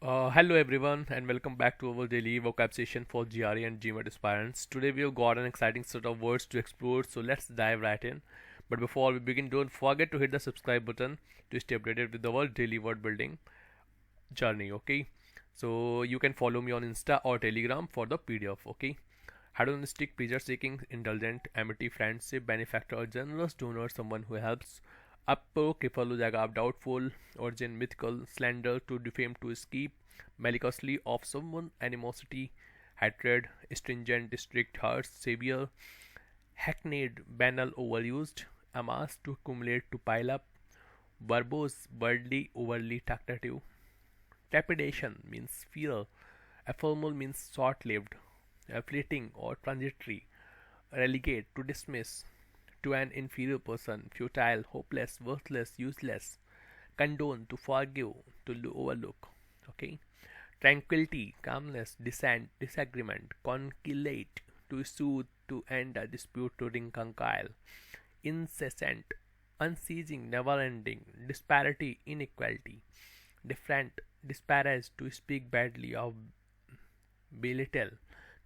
Hello everyone and welcome back to our daily vocab session for GRE and GMAT aspirants. Today we have got an exciting set of words to explore, so let's dive right in. But before we begin, don't forget to hit the subscribe button to stay updated with our daily word building journey. Okay, so you can follow me on Insta or Telegram for the PDF. Okay, hedonistic, pleasure-seeking, indulgent, amity, friendship, benefactor, generous donor, someone who helps. आपको केफल हो जाएगा आप doubtful origin mythical slander to defame to escape maliciously of someone animosity hatred stringent strict harsh severe hackneyed banal overused amass to accumulate to pile up verbose worldly overly tactative trepidation means fear ephemeral means short-lived fleeting or transitory relegate to dismiss to an inferior person, futile, hopeless, worthless, useless, condone, to forgive, to overlook. Okay, tranquility, calmness, dissent, disagreement, conciliate, to soothe, to end a dispute, to reconcile, incessant, unceasing, never-ending, disparity, inequality, different, disparage, to speak badly of, belittle,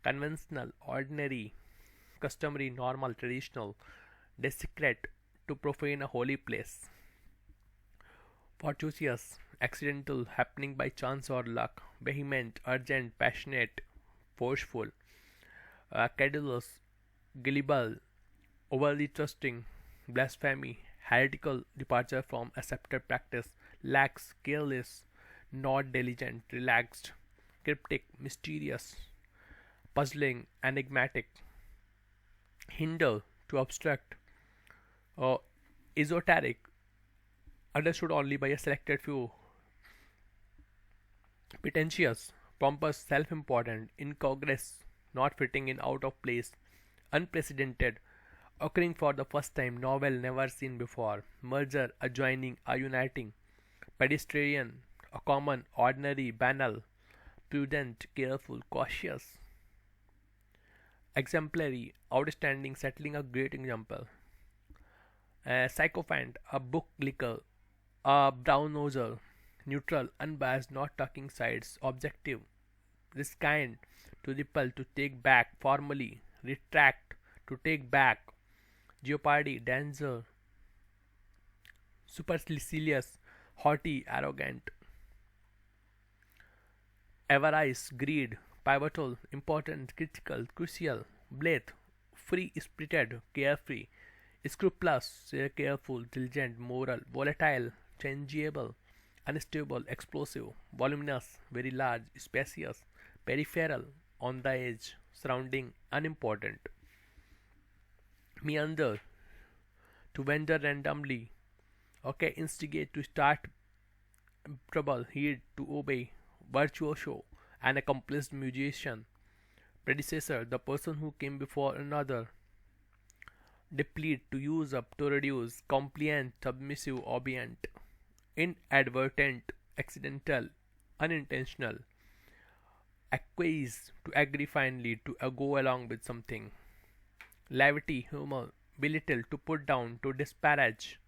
conventional, ordinary, customary, normal, traditional, desecrate, to profane a holy place. Fortuitous, accidental, happening by chance or luck. Vehement, urgent, passionate, forceful. Credulous, gullible, overly trusting. Blasphemy, heretical, departure from accepted practice. Lax, careless, not diligent, relaxed. Cryptic, mysterious, puzzling, enigmatic. Hinder, to obstruct. Esoteric, understood only by a selected few. Pretentious, pompous, self-important, incongruous, not fitting in, out of place, unprecedented, occurring for the first time, novel, never seen before, merger, adjoining, a uniting, pedestrian, a common, ordinary, banal, prudent, careful, cautious, exemplary, outstanding, settling a great example. Sycophant, a book licker, a brown noser, neutral, unbiased, not taking sides, objective, riskant, to repel, to take back, formally, retract, to take back, jeopardy, danger, supercilious, haughty, arrogant, avarice, greed, pivotal, important, critical, crucial, blithe, free-spirited, carefree, scrupulous, careful, diligent, moral, volatile, changeable, unstable, explosive, voluminous, very large, spacious, peripheral, on the edge, surrounding, unimportant, meander, to wander randomly, okay, instigate, to start trouble, heed, to obey, virtuoso, an accomplished musician, predecessor, the person who came before another, deplete, to use up, to reduce, compliant, submissive, obedient, inadvertent, accidental, unintentional, acquiesce, to agree finally, to go along with something, levity, humor, belittle, to put down, to disparage,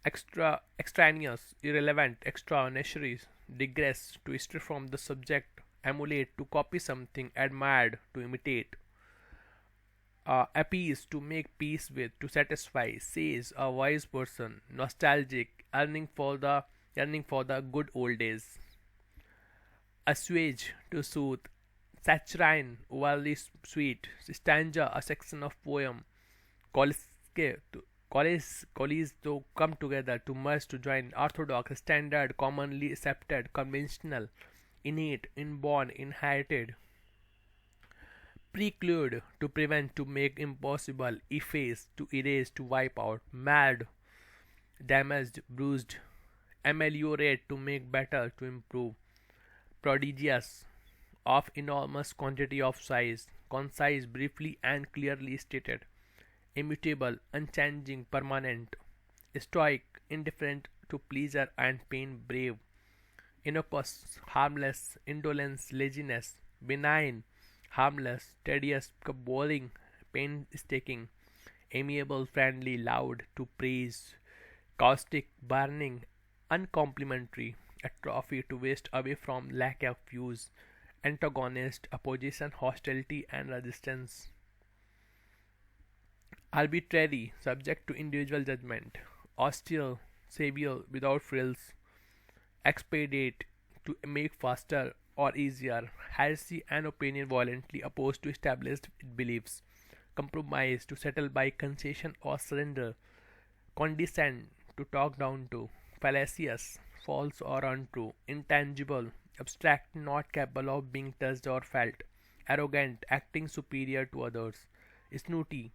extraneous, irrelevant, extra, necessary, digress, to stray from the subject, emulate, to copy something, admired, to imitate, appease, to make peace with, to satisfy, says a wise person, nostalgic, yearning for the good old days, assuage, to soothe, saccharine, overly sweet, stanza, a section of poem, collisque, to colleagues to come together, to merge, to join, orthodox, standard, commonly accepted, conventional, innate, inborn, inherited, preclude, to prevent, to make impossible, efface, to erase, to wipe out, mad, damaged, bruised, ameliorate, to make better, to improve, prodigious, of enormous quantity of size, concise, briefly and clearly stated, immutable, unchanging, permanent, stoic, indifferent to pleasure and pain, brave, innocuous, harmless, indolence, laziness, benign, harmless, tedious, boring, painstaking, amiable, friendly, loud, to praise, caustic, burning, uncomplimentary, a trophy to waste away from lack of use, antagonist, opposition, hostility, and resistance. Arbitrary, subject to individual judgment, austere, severe, without frills, expedite, to make faster or easier, heresy, an opinion violently opposed to established beliefs, compromise, to settle by concession or surrender, condescend, to talk down to, fallacious, false or untrue, intangible, abstract, not capable of being touched or felt, arrogant, acting superior to others, snooty,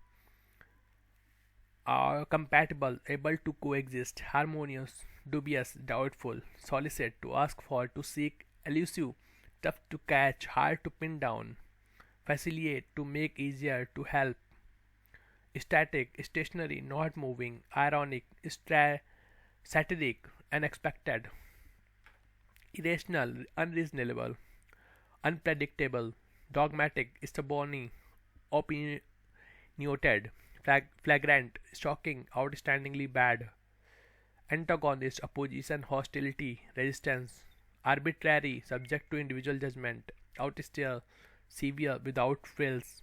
are compatible, able to coexist, harmonious, dubious, doubtful, solicit, to ask for, to seek, elusive, tough to catch, hard to pin down, facilitate, to make easier, to help, static, stationary, not moving, ironic, satiric, unexpected, irrational, unreasonable, unpredictable, dogmatic, stubborn, opinionated, flagrant, shocking, outstandingly bad, antagonist, opposition, hostility, resistance, arbitrary, subject to individual judgment, austere, severe, without frills,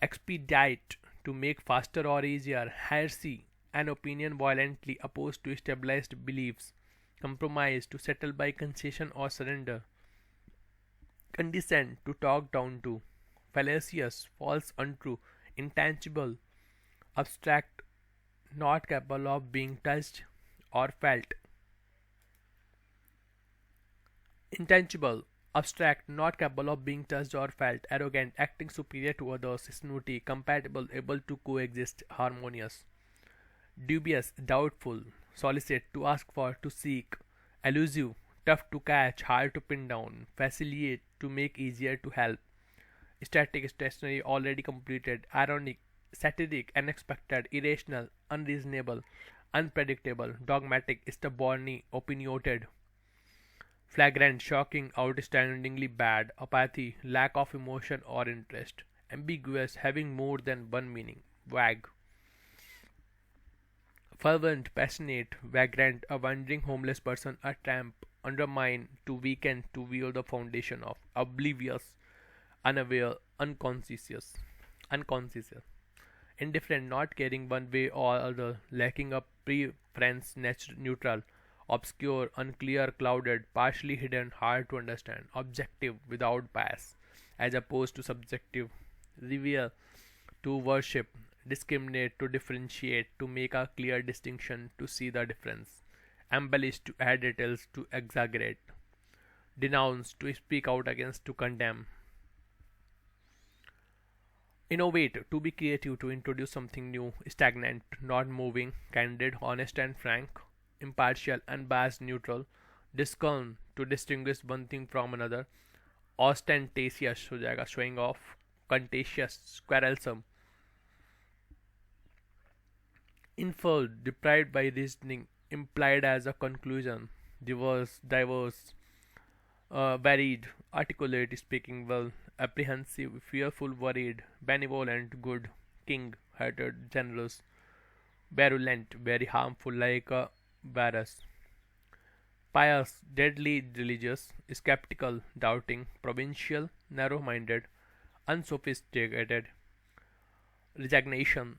expedite, to make faster or easier, heresy, an opinion violently opposed to established beliefs, compromise, to settle by concession or surrender, condescend, to talk down to, fallacious, false, untrue, intangible, abstract, not capable of being touched or felt, intangible, abstract, not capable of being touched or felt, arrogant, acting superior to others, snooty, compatible, able to coexist, harmonious, dubious, doubtful, solicit, to ask for, to seek, elusive, tough to catch, hard to pin down, facilitate, to make easier, to help, static, stationary, already completed, ironic, satiric, unexpected, irrational, unreasonable, unpredictable, dogmatic, stubborn, opinionated, flagrant, shocking, outstandingly bad, apathy, lack of emotion or interest, ambiguous, having more than one meaning, vague, fervent, passionate, vagrant, a wandering homeless person, a tramp, undermine, to weaken, to wear the foundation of, oblivious, unaware, unconscious, indifferent, not caring one way or other, lacking a preference, neutral, obscure, unclear, clouded, partially hidden, hard to understand, objective, without bias, as opposed to subjective, revere, to worship, discriminate, to differentiate, to make a clear distinction, to see the difference, embellish, to add details, to exaggerate, denounce, to speak out against, to condemn, innovate, to be creative, to introduce something new, stagnant, not moving, candid, honest and frank, impartial, unbiased, neutral, discern, to distinguish one thing from another, ostentatious, हो जाएगा showing off, contentious, quarrelsome, inferred, deprived by reasoning, implied as a conclusion, diverse, varied, articulate, speaking well, apprehensive, fearful, worried, benevolent, good, king-hearted, generous, virulent, very harmful, like a virus, pious, deadly religious, skeptical, doubting, provincial, narrow-minded, unsophisticated, resignation,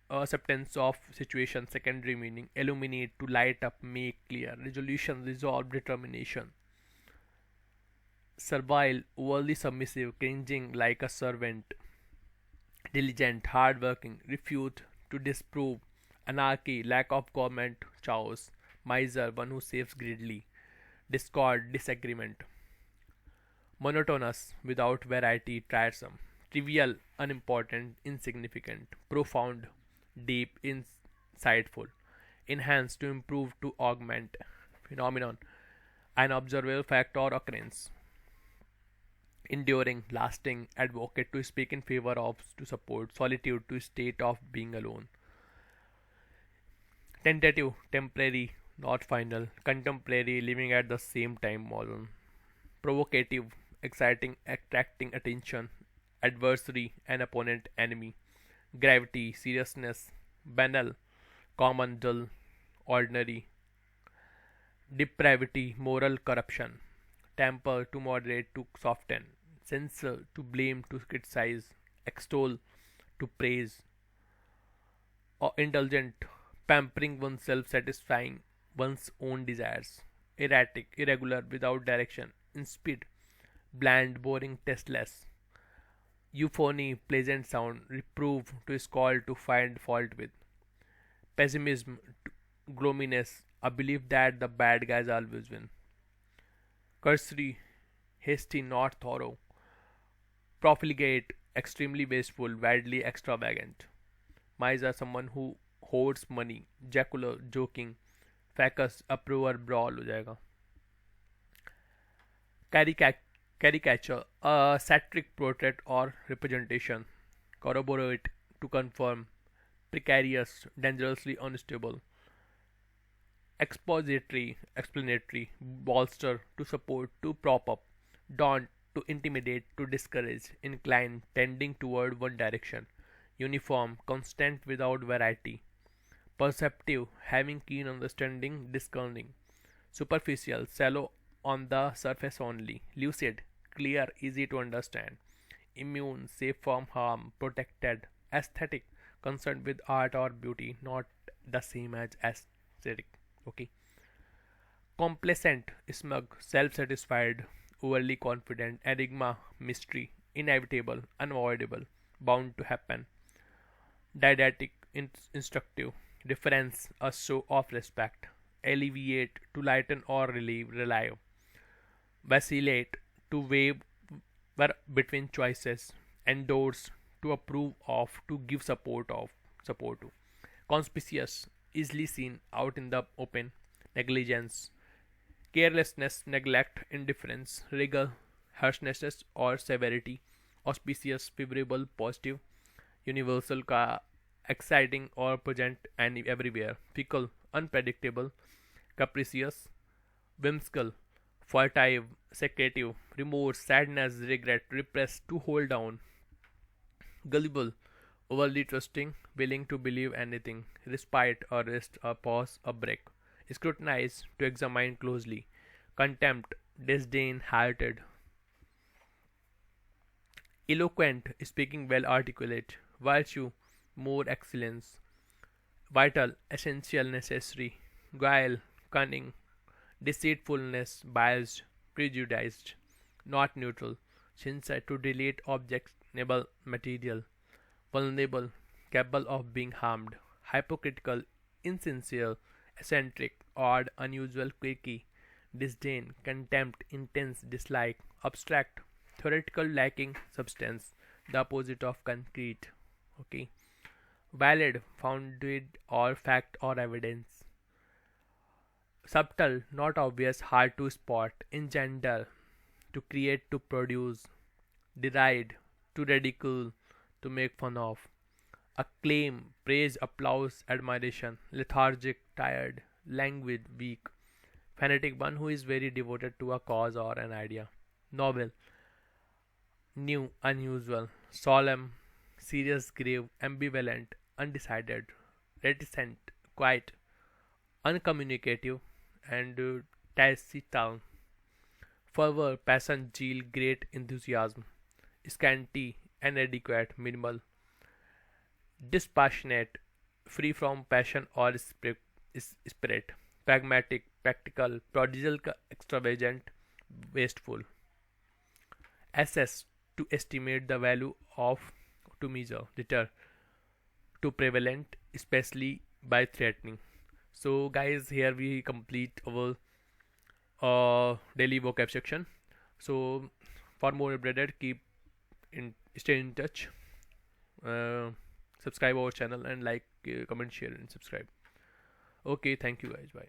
acceptance of situation, secondary meaning, illuminate, to light up, make clear, resolution, resolve, determination, servile, overly submissive, cringing like a servant, diligent, hard-working, refute, to disprove, anarchy, lack of government, chaos, miser, one who saves greedily, discord, disagreement, monotonous, without variety, tiresome, trivial, unimportant, insignificant, profound, deep, insightful, enhance, to improve, to augment, phenomenon, an observable fact or occurrence, enduring, lasting, advocate, to speak in favor of, to support, solitude, to state of being alone, tentative, temporary, not final, contemporary, living at the same time, modern, provocative, exciting, attracting attention, adversary, an opponent, enemy, gravity, seriousness, banal, common, dull, ordinary, depravity, moral corruption, temper to moderate to soften, censor to blame to criticize, extol to praise, or indulgent, pampering oneself, satisfying one's own desires, erratic, irregular, without direction, insipid, bland, boring, tasteless, euphony, pleasant sound, reprove to scold to find fault with, pessimism, gloominess, a belief that the bad guys always win, cursory, hasty, not thorough, profligate, extremely wasteful, widely extravagant. Miser, someone who hoards money, jocular, joking, facus, approver, brawl हो जाएगा. Caricature, a satiric portrait or representation. Corroborate, to confirm. Precarious, dangerously unstable. Expository, explanatory. Bolster, to support, to prop up. Daunt, to intimidate, to discourage. Incline, tending toward one direction. Uniform, constant without variety. Perceptive, having keen understanding, discerning. Superficial, shallow on the surface only. Lucid, clear, easy to understand. Immune, safe from harm, protected. Aesthetic, concerned with art or beauty, not the same as aesthetic. Okay. Complacent, smug, self-satisfied, overly confident. Enigma, mystery, inevitable, unavoidable, bound to happen. Didactic, instructive. Reference, a show of respect. Alleviate, to lighten or relieve. Vacillate, to waver between choices. Endorse, to approve of, to give support to. Conspicuous, easily seen, out in the open. Negligence, carelessness, neglect, indifference. Rigor, harshness or severity. Auspicious, favorable, positive. Universal का exciting or present and everywhere. Fickle, unpredictable. Capricious, whimsical, furtive, secretive. Remorse, sadness, regret, repressed, to hold down. Gullible, overly trusting, willing to believe anything. Respite, a rest, a pause, a break. Scrutinize, to examine closely. Contempt, disdain, hearted. Eloquent, speaking well, articulate. Virtue, more excellence. Vital, essential, necessary. Guile, cunning. Deceitfulness, biased, prejudiced. Not neutral. Sincere, to delete objectionable material. Vulnerable, capable of being harmed. Hypocritical, insincere, eccentric, odd, unusual, quirky. Disdain, contempt, intense, dislike. Abstract, theoretical, lacking substance. The opposite of concrete. Okay. Valid, founded or fact or evidence. Subtle, not obvious, hard to spot. Engender, to create, to produce. Deride, to ridicule, to make fun of. Acclaim, praise, applause, admiration. Lethargic, tired. Languid, weak. Fanatic, one who is very devoted to a cause or an idea. Novel, new, unusual. Solemn, serious, grave. Ambivalent, undecided. Reticent, quiet. Uncommunicative, and taciturn. Fervor, passion, zeal, great enthusiasm. Scanty, inadequate, minimal. Dispassionate, free from passion or spirit. Pragmatic, practical. Prodigal, extravagant, wasteful. Assess, to estimate the value of, to measure. Deter, to prevalent, especially by threatening. So guys, here we complete our daily vocab section. So for more updated, stay in touch. Subscribe our channel and like, comment, share, and subscribe. Okay, thank you guys. Bye.